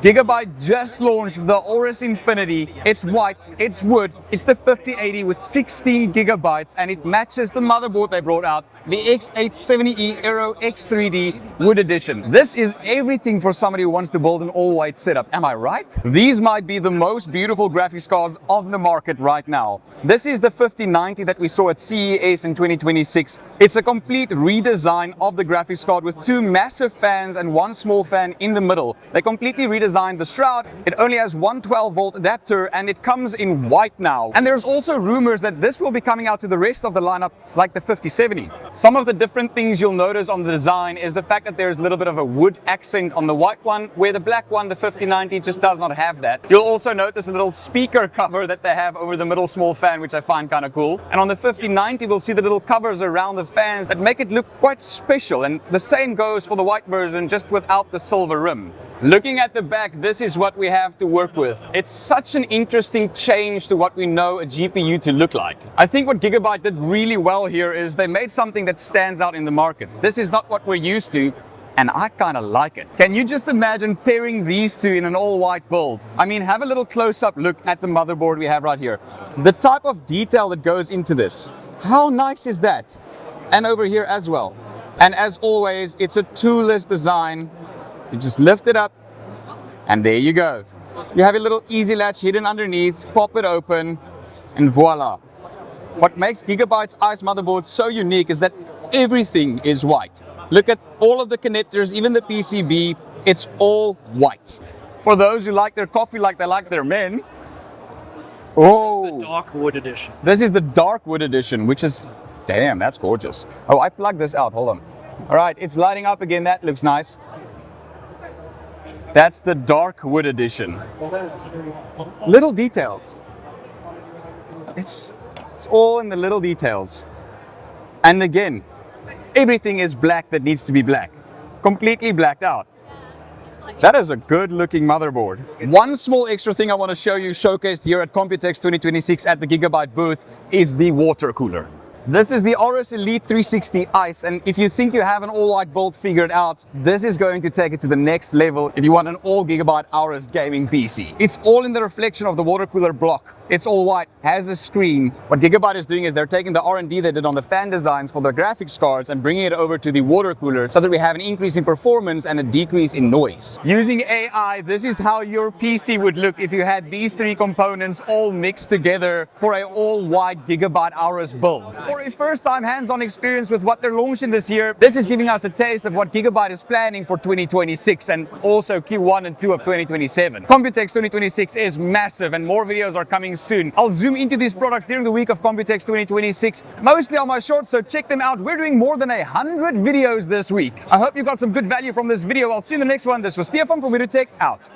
Gigabyte just launched the AORUS Infinity. It's white, it's wood, it's the 5080 with 16 gigabytes and it matches the motherboard they brought out, the X870E AORUS X3D Wood Edition. This is everything for somebody who wants to build an all-white setup, am I right? These might be the most beautiful graphics cards on the market right now. This is the 5090 that we saw at CES in 2026. It's a complete redesign of the graphics card with two massive fans and one small fan in the middle. They completely redesigned the shroud. It only has one 12-volt adapter and it comes in white now. And there's also rumors that this will be coming out to the rest of the lineup like the 5070. Some of the different things you'll notice on the design is the fact that there's a little bit of a wood accent on the white one, where the black one, the 5090, just does not have that. You'll also notice a little speaker cover that they have over the middle small fan, which I find kind of cool. And on the 5090, we'll see the little covers around the fans that make it look quite special. And the same goes for the white version, just without the silver rim. Looking at the back, this is what we have to work with. It's such an interesting change to what we know a GPU to look like. I think what Gigabyte did really well here is they made something that stands out in the market. This is not what we're used to, and I kind of like it. Can you just imagine pairing these two in an all-white build? I mean, have a little close-up look at the motherboard we have right here. The type of detail that goes into this. How nice is that? And over here as well. And as always, it's a toolless design. You just lift it up, and there you go. You have a little easy latch hidden underneath, pop it open, and voila. What makes Gigabyte's ICE motherboard so unique is that everything is white. Look at all of the connectors, even the PCB, it's all white. For those who like their coffee like they like their men, The dark wood edition. This is the dark wood edition, which is, damn, that's gorgeous. Oh, I plugged this out, hold on. All right, it's lighting up again, that looks nice. That's the dark wood edition. Little details. It's all in the little details. And again, everything is black that needs to be black. Completely blacked out. That is a good looking motherboard. One small extra thing I want to show you showcased here at Computex 2026 at the Gigabyte booth is the water cooler. This is the AORUS Elite 360 ICE, and if you think you have an all-white build figured out, this is going to take it to the next level if you want an all Gigabyte AORUS gaming PC. It's all in the reflection of the water cooler block. It's all white, has a screen. What Gigabyte is doing is they're taking the R&D they did on the fan designs for the graphics cards and bringing it over to the water cooler so that we have an increase in performance and a decrease in noise. Using AI, this is how your PC would look if you had these three components all mixed together for an all-white Gigabyte AORUS build. For a first-time hands-on experience with what they're launching this year, this is giving us a taste of what Gigabyte is planning for 2026 and also Q1 and 2 of 2027. Computex 2026 is massive and more videos are coming soon. I'll zoom into these products during the week of Computex 2026, mostly on my shorts, so check them out. We're doing more than 100 videos this week. I hope you got some good value from this video. I'll see you in the next one. This was Stefan from Computex, out.